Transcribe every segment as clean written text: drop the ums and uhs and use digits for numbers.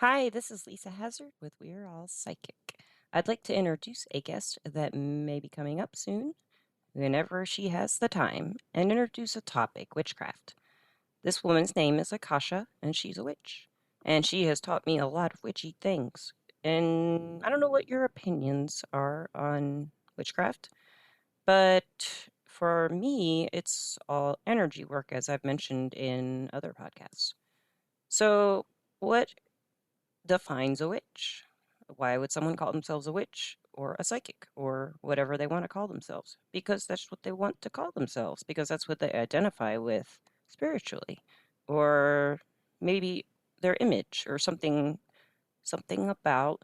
Hi, this is Lisa Hazard with We're All Psychic. I'd like to introduce a guest that may be coming up soon, whenever she has the time, and introduce a topic, witchcraft. This woman's name is Akasha, and she's a witch. And she has taught me a lot of witchy things. And I don't know what your opinions are on witchcraft, but for me, it's all energy work, as I've mentioned in other podcasts. So, what defines a witch? Why would someone call themselves a witch or a psychic or whatever they want to call themselves? Because that's what they want to call themselves, because that's what they identify with spiritually. Or maybe their image or something about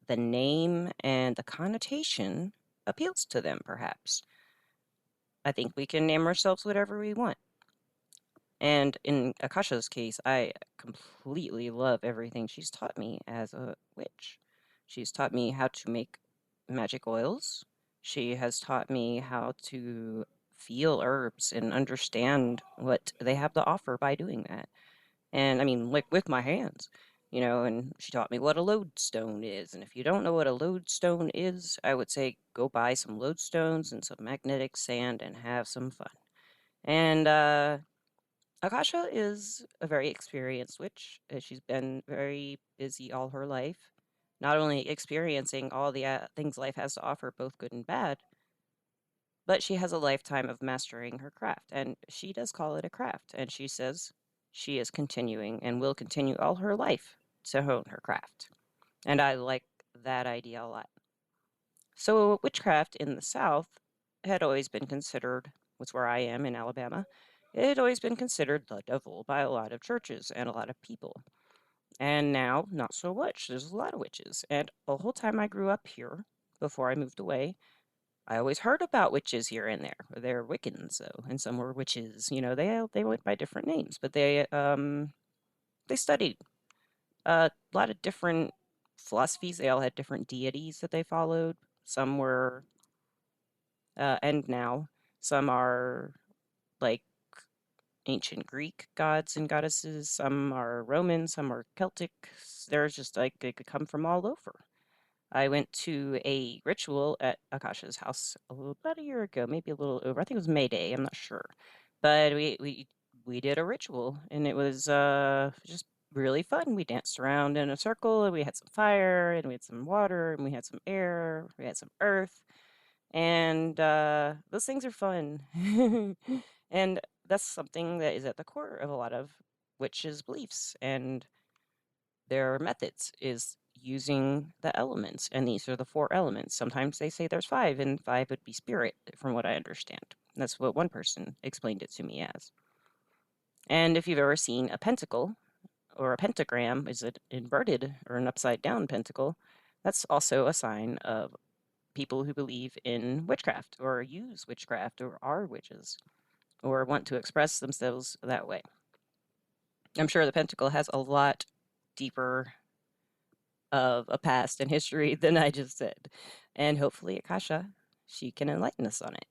the name and the connotation appeals to them perhaps. I think we can name ourselves whatever we want. And in Akasha's case, I completely love everything she's taught me as a witch. She's taught me how to make magic oils. She has taught me how to feel herbs and understand what they have to offer by doing that. And I mean, like with my hands, and she taught me what a lodestone is. And if you don't know what a lodestone is, I would say go buy some lodestones and some magnetic sand and have some fun. And Akasha is a very experienced witch. She's been very busy all her life, not only experiencing all the things life has to offer, both good and bad, but she has a lifetime of mastering her craft. And she does call it a craft. And she says she is continuing and will continue all her life to hone her craft. And I like that idea a lot. So, witchcraft in the South had always been considered, was where I am in Alabama, it had always been considered the devil by a lot of churches and a lot of people. And now, not so much. There's a lot of witches. And the whole time I grew up here, before I moved away, I always heard about witches here and there. They're Wiccans, though, and some were witches. They went by different names, but they studied a lot of different philosophies. They all had different deities that they followed. Some were and now. Some are like ancient Greek gods and goddesses, some are Roman, some are Celtic. There's just like they could come from all over. I went to a ritual at Akasha's house about a year ago, maybe a little over. I think it was May Day, I'm not sure. But we did a ritual and it was just really fun. We danced around in a circle and we had some fire and we had some water and we had some air, we had some earth. And those things are fun. And that's something that is at the core of a lot of witches' beliefs and their methods is using the elements. And these are the four elements. Sometimes they say there's five, and five would be spirit, from what I understand. That's what one person explained it to me as. And if you've ever seen a pentacle or a pentagram, is it inverted or an upside down pentacle? That's also a sign of people who believe in witchcraft or use witchcraft or are witches or want to express themselves that way. I'm sure the pentacle has a lot deeper of a past and history than I just said. And hopefully, Akasha, she can enlighten us on it.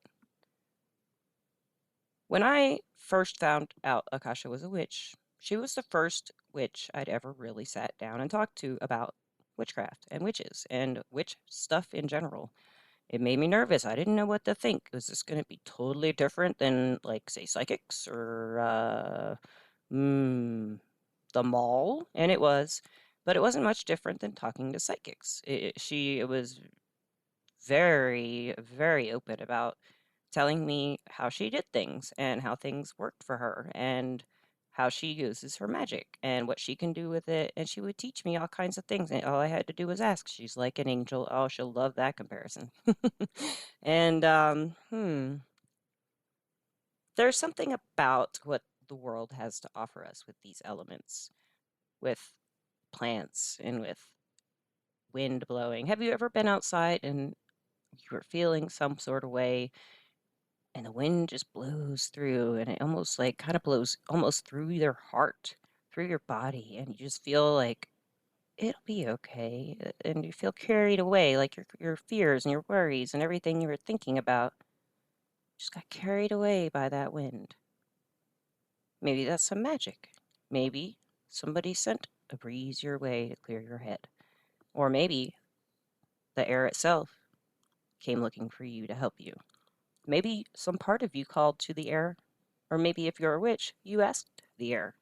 When I first found out Akasha was a witch, she was the first witch I'd ever really sat down and talked to about witchcraft and witches and witch stuff in general. It made me nervous. I didn't know what to think. Was this going to be totally different than, like, say, psychics or the mall? And it was, but it wasn't much different than talking to psychics. It was very, very open about telling me how she did things and how things worked for her and how she uses her magic and what she can do with it. And she would teach me all kinds of things. And all I had to do was ask. She's like an angel. Oh, she'll love that comparison. And, there's something about what the world has to offer us with these elements, with plants and with wind blowing. Have you ever been outside and you were feeling some sort of way and the wind just blows through and it almost like kind of blows almost through your heart, through your body, and you just feel like it'll be okay, and you feel carried away, like your fears and your worries and everything you were thinking about just got carried away by that wind. Maybe that's some magic. Maybe somebody sent breeze your way to clear your head. Or maybe the air itself came looking for you to help you. Maybe some part of you called to the air, or maybe if you're a witch, you asked the air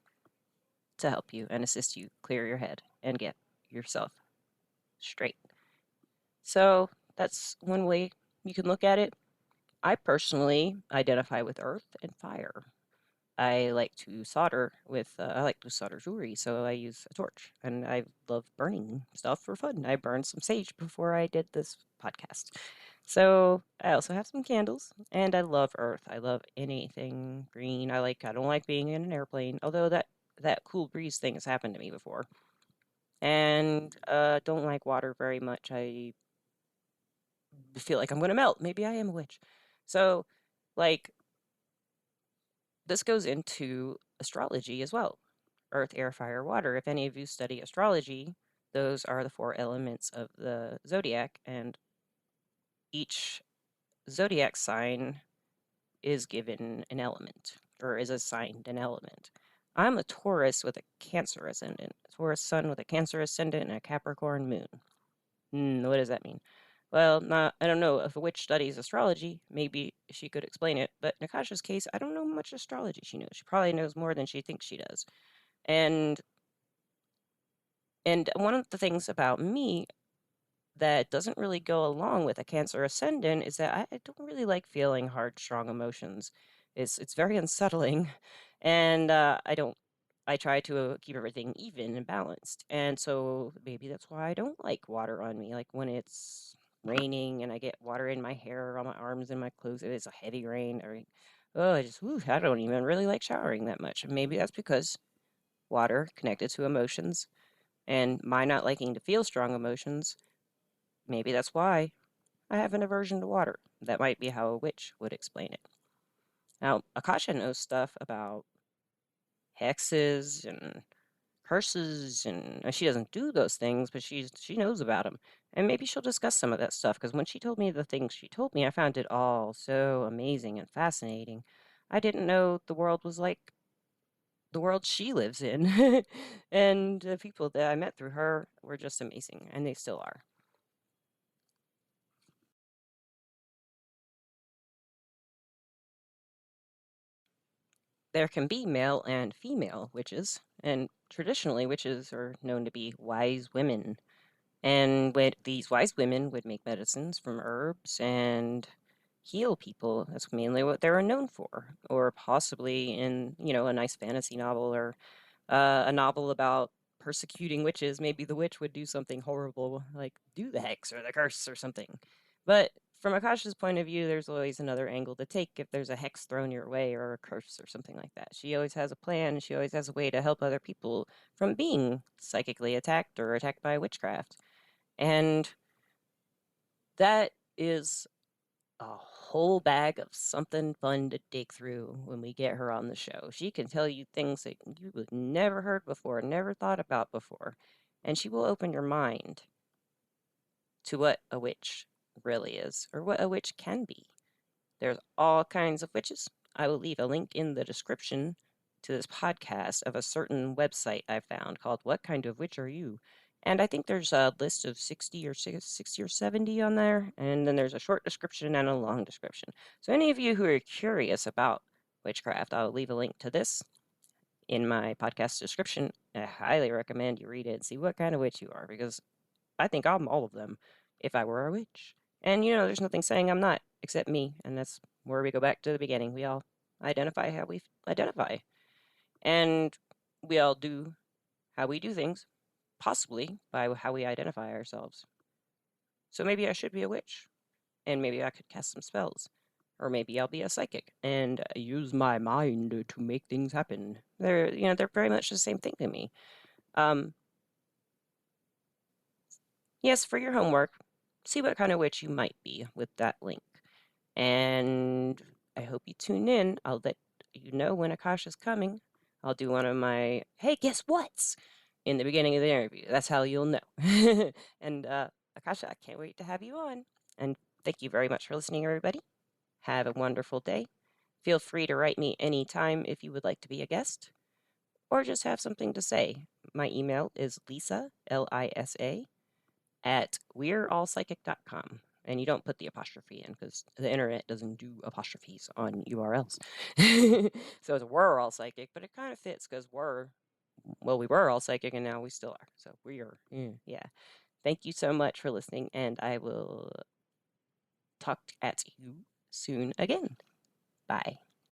to help you and assist you clear your head and get yourself straight. So that's one way you can look at it. I personally identify with earth and fire. I like to solder with, I like to solder jewelry, so I use a torch. And I love burning stuff for fun. I burned some sage before I did this podcast. So I also have some candles, and I love earth. I love anything green. I don't like being in an airplane, although that cool breeze thing has happened to me before. And don't like water very much. I feel like I'm going to melt. Maybe I am a witch. So, like, this goes into astrology as well. Earth, air, fire, water. If any of you study astrology, those are the four elements of the zodiac, and each zodiac sign is given an element or is assigned an element. I'm a Taurus with a Cancer ascendant, a Taurus sun with a Cancer ascendant, and a Capricorn moon. What does that mean? Well, I don't know. If a witch studies astrology, maybe she could explain it. But in Akasha's case, I don't know much astrology she knows. She probably knows more than she thinks she does. And one of the things about me that doesn't really go along with a Cancer ascendant is that I don't really like feeling hard, strong emotions. It's very unsettling, and I try to keep everything even and balanced, and so maybe that's why I don't like water on me. Like when it's raining and I get water in my hair, on my arms, and my clothes. If it's a heavy rain, or I don't even really like showering that much. Maybe that's because water connected to emotions, and my not liking to feel strong emotions. Maybe that's why I have an aversion to water. That might be how a witch would explain it. Now, Akasha knows stuff about hexes and curses, and she doesn't do those things, but she knows about them. And maybe she'll discuss some of that stuff, because when she told me the things she told me, I found it all so amazing and fascinating. I didn't know the world was like the world she lives in. And the people that I met through her were just amazing, and they still are. There can be male and female witches, and traditionally witches are known to be wise women. And these wise women would make medicines from herbs and heal people. That's mainly what they were known for. Or possibly in, a nice fantasy novel, or a novel about persecuting witches. Maybe the witch would do something horrible, like do the hex or the curse or something. But from Akasha's point of view, there's always another angle to take if there's a hex thrown your way or a curse or something like that. She always has a plan. She always has a way to help other people from being psychically attacked or attacked by witchcraft. And that is a whole bag of something fun to dig through when we get her on the show. She can tell you things that you would never heard before, never thought about before, and she will open your mind to what a witch really is, or what a witch can be. There's all kinds of witches. I will leave a link in the description to this podcast of a certain website I found called What Kind of Witch Are You? And I think there's a list of 60 or 70 on there, and then there's a short description and a long description. So any of you who are curious about witchcraft, I'll leave a link to this in my podcast description. I highly recommend you read it and see what kind of witch you are, because I think I'm all of them if I were a witch. And there's nothing saying I'm not, except me, and that's where we go back to the beginning. We all identify how we identify, and we all do how we do things, possibly by how we identify ourselves. So maybe I should be a witch, and maybe I could cast some spells, or maybe I'll be a psychic and use my mind to make things happen. They're very much the same thing to me. Um, yes, for your homework, see what kind of witch you might be with that link. And I hope you tune in. I'll let you know when Akasha's coming. I'll do one of my, hey, guess what's in the beginning of the interview. That's how you'll know. And Akasha, I can't wait to have you on. And thank you very much for listening, everybody. Have a wonderful day. Feel free to write me anytime if you would like to be a guest or just have something to say. My email is Lisa, Lisa, at we'reallpsychic.com. And you don't put the apostrophe in because the internet doesn't do apostrophes on URLs. So it's we're all psychic, but it kind of fits because we were all psychic and now we still are. So we are, yeah. Thank you so much for listening, and I will talk at you soon again. Bye.